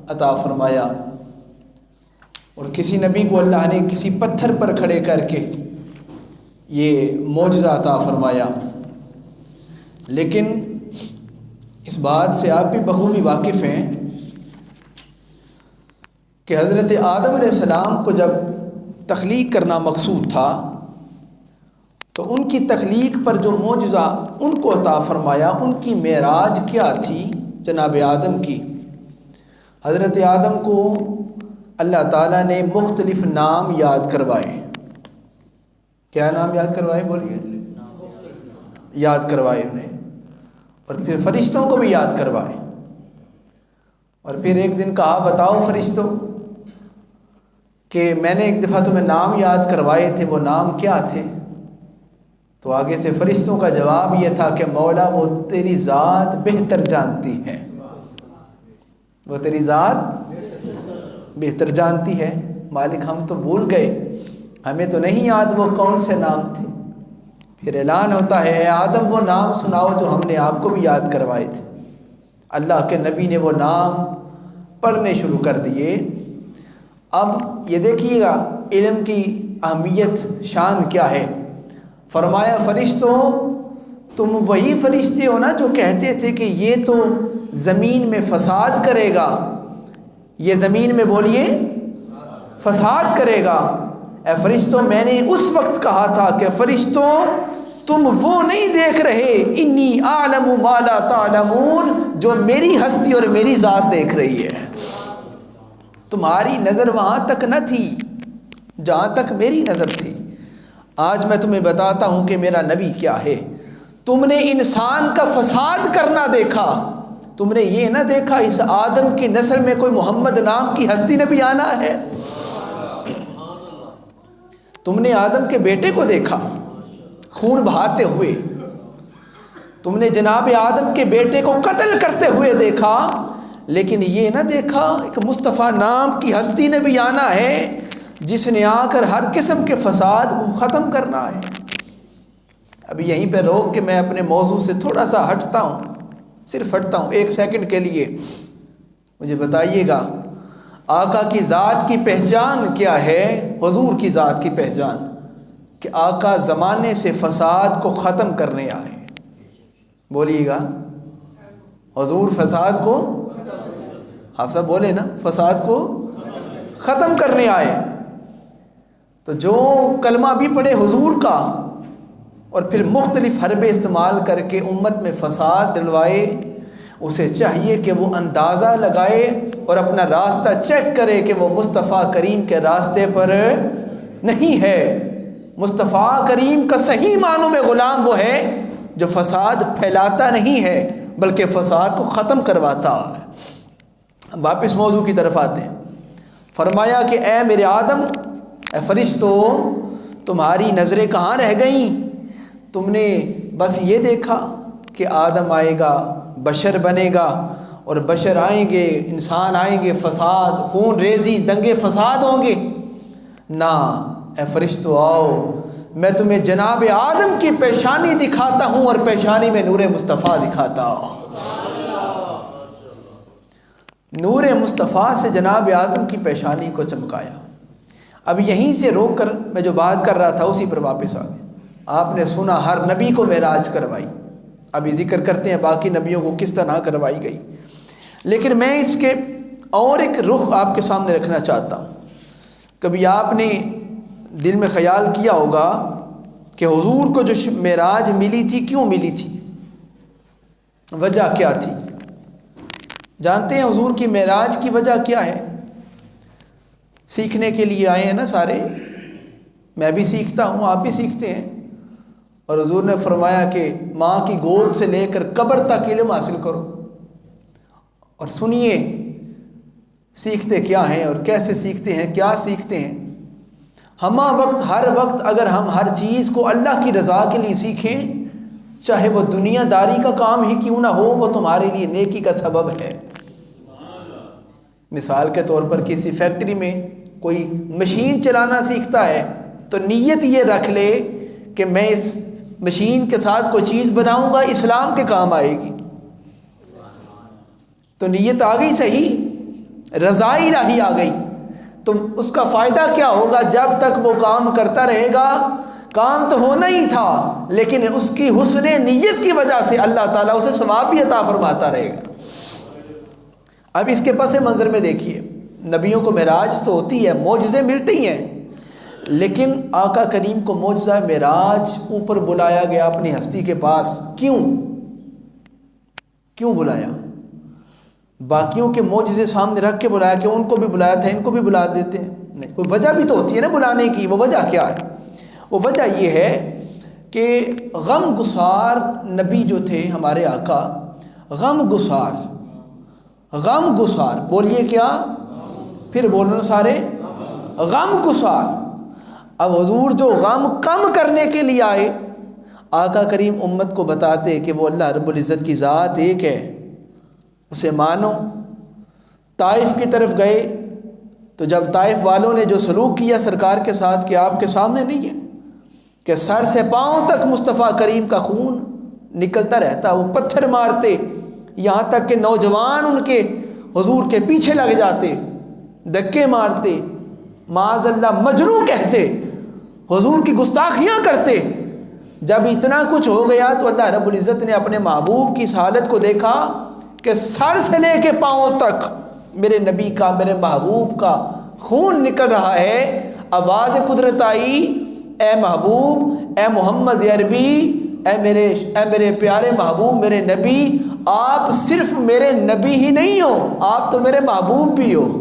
عطا فرمایا، اور کسی نبی کو اللہ نے کسی پتھر پر کھڑے کر کے یہ معجزہ عطا فرمایا۔ لیکن اس بات سے آپ بھی بخوبی واقف ہیں کہ حضرت آدم علیہ السلام کو جب تخلیق کرنا مقصود تھا تو ان کی تخلیق پر جو معجزہ ان کو عطا فرمایا، ان کی معراج کیا تھی جناب آدم کی؟ حضرت آدم کو اللہ تعالیٰ نے مختلف نام یاد کروائے۔ کیا نام یاد کروائے؟ بولیے۔ یاد کروائے انہیں، اور پھر فرشتوں کو بھی یاد کروائے، اور پھر ایک دن کہا بتاؤ فرشتوں کہ میں نے ایک دفعہ تمہیں نام یاد کروائے تھے، وہ نام کیا تھے؟ تو آگے سے فرشتوں کا جواب یہ تھا کہ مولا وہ تیری ذات بہتر جانتی ہے، وہ تیری ذات بہتر جانتی ہے۔ مالک ہم تو بھول گئے، ہمیں تو نہیں یاد وہ کون سے نام تھے۔ پھر اعلان ہوتا ہے اے آدم وہ نام سناؤ جو ہم نے آپ کو بھی یاد کروائے تھے۔ اللہ کے نبی نے وہ نام پڑھنے شروع کر دیے۔ اب یہ دیکھیے گا علم کی اہمیت، شان کیا ہے۔ فرمایا فرشتوں تم وہی فرشتے ہو نا جو کہتے تھے کہ یہ تو زمین میں فساد کرے گا، یہ زمین میں بولیے فساد کرے گا۔ اے فرشتوں میں نے اس وقت کہا تھا کہ فرشتوں تم وہ نہیں دیکھ رہے، انی اعلم ما لا تعلمون، جو میری ہستی اور میری ذات دیکھ رہی ہے۔ تمہاری نظر وہاں تک نہ تھی جہاں تک میری نظر تھی۔ آج میں تمہیں بتاتا ہوں کہ میرا نبی کیا ہے۔ تم نے انسان کا فساد کرنا دیکھا، تم نے یہ نہ دیکھا اس آدم کی نسل میں کوئی محمد نام کی ہستی نبی آنا ہے۔ تم نے آدم کے بیٹے کو دیکھا خون بہاتے ہوئے، تم نے جناب آدم کے بیٹے کو قتل کرتے ہوئے دیکھا، لیکن یہ نہ دیکھا کہ مصطفیٰ نام کی ہستی نبی آنا ہے جس نے آ کر ہر قسم کے فساد کو ختم کرنا ہے۔ ابھی یہیں پہ روک کے میں اپنے موضوع سے تھوڑا سا ہٹتا ہوں، صرف ہٹتا ہوں ایک سیکنڈ کے لیے۔ مجھے بتائیے گا آقا کی ذات کی پہچان کیا ہے؟ حضور کی ذات کی پہچان کہ آقا زمانے سے فساد کو ختم کرنے آئے۔ بولیے گا حضور فساد کو، آپ سب بولے نا، فساد کو ختم کرنے آئے۔ تو جو کلمہ بھی پڑھے حضور کا اور پھر مختلف حربے استعمال کر کے امت میں فساد ڈلوائے، اسے چاہیے کہ وہ اندازہ لگائے اور اپنا راستہ چیک کرے کہ وہ مصطفیٰ کریم کے راستے پر نہیں ہے۔ مصطفیٰ کریم کا صحیح معنوں میں غلام وہ ہے جو فساد پھیلاتا نہیں ہے بلکہ فساد کو ختم کرواتا ہے۔ واپس موضوع کی طرف آتے ہیں۔ فرمایا کہ اے میرے آدم، اے فرشتو، تمہاری نظریں کہاں رہ گئیں؟ تم نے بس یہ دیکھا کہ آدم آئے گا، بشر بنے گا، اور بشر آئیں گے، انسان آئیں گے، فساد، خون ریزی، دنگے فساد ہوں گے؟ نہ اے فرشتو آؤ، میں تمہیں جناب آدم کی پیشانی دکھاتا ہوں اور پیشانی میں نور مصطفیٰ دکھاتا ہوں۔ نور مصطفیٰ سے جناب آدم کی پیشانی کو چمکایا۔ اب یہیں سے روک کر میں جو بات کر رہا تھا اسی پر واپس آ گئے۔ آپ نے سنا ہر نبی کو معراج کروائی، ابھی ذکر کرتے ہیں باقی نبیوں کو کس طرح کروائی گئی، لیکن میں اس کے اور ایک رخ آپ کے سامنے رکھنا چاہتا ہوں۔ کبھی آپ نے دل میں خیال کیا ہوگا کہ حضور کو جو معراج ملی تھی کیوں ملی تھی، وجہ کیا تھی؟ جانتے ہیں حضور کی معراج کی وجہ کیا ہے؟ سیکھنے کے لیے آئے ہیں نا سارے، میں بھی سیکھتا ہوں، آپ بھی سیکھتے ہیں، اور حضور نے فرمایا کہ ماں کی گود سے لے کر قبر تک علم حاصل کرو، اور سنیے سیکھتے کیا ہیں اور کیسے سیکھتے ہیں، کیا سیکھتے ہیں۔ ہمہ وقت ہر وقت اگر ہم ہر چیز کو اللہ کی رضا کے لیے سیکھیں، چاہے وہ دنیا داری کا کام ہی کیوں نہ ہو، وہ تمہارے لیے نیکی کا سبب ہے۔ مثال کے طور پر کسی فیکٹری میں کوئی مشین چلانا سیکھتا ہے تو نیت یہ رکھ لے کہ میں اس مشین کے ساتھ کوئی چیز بناؤں گا، اسلام کے کام آئے گی، تو نیت آ گئی صحیح۔ رضائی الہی آ گئی، تو اس کا فائدہ کیا ہوگا؟ جب تک وہ کام کرتا رہے گا، کام تو ہونا ہی تھا، لیکن اس کی حسن نیت کی وجہ سے اللہ تعالیٰ اسے ثواب بھی عطا فرماتا رہے گا۔ اب اس کے پس منظر میں دیکھیے، نبیوں کو معراج تو ہوتی ہے، معجزے ملتے ہی ہیں، لیکن آقا کریم کو معجزہ معراج اوپر بلایا گیا اپنی ہستی کے پاس، کیوں بلایا؟ باقیوں کے معجزے سامنے رکھ کے بلایا کہ ان کو بھی بلایا تھا، ان کو بھی بلا دیتے ہیں؟ نہیں، کوئی وجہ بھی تو ہوتی ہے نا بلانے کی۔ وہ وجہ کیا ہے؟ وہ وجہ یہ ہے کہ غم گسار نبی جو تھے ہمارے آقا، غم گسار بولیے کیا؟ پھر بولو سارے، غم گسار۔ اب حضور جو غم کم کرنے کے لیے آئے، آقا کریم امت کو بتاتے کہ وہ اللہ رب العزت کی ذات ایک ہے، اسے مانو۔ طائف کی طرف گئے تو جب طائف والوں نے جو سلوک کیا سرکار کے ساتھ کہ آپ کے سامنے نہیں ہے، کہ سر سے پاؤں تک مصطفیٰ کریم کا خون نکلتا رہتا، وہ پتھر مارتے، یہاں تک کہ نوجوان ان کے حضور کے پیچھے لگ جاتے، دھکے مارتے، معاذ اللہ مجروح کہتے، حضور کی گستاخیاں کرتے۔ جب اتنا کچھ ہو گیا تو اللہ رب العزت نے اپنے محبوب کی اس حالت کو دیکھا کہ سر سے لے کے پاؤں تک میرے نبی کا، میرے محبوب کا خون نکل رہا ہے۔ آواز قدرت آئی، اے محبوب، اے محمد عربی، اے میرے پیارے محبوب، میرے نبی، آپ صرف میرے نبی ہی نہیں ہو، آپ تو میرے محبوب بھی ہو۔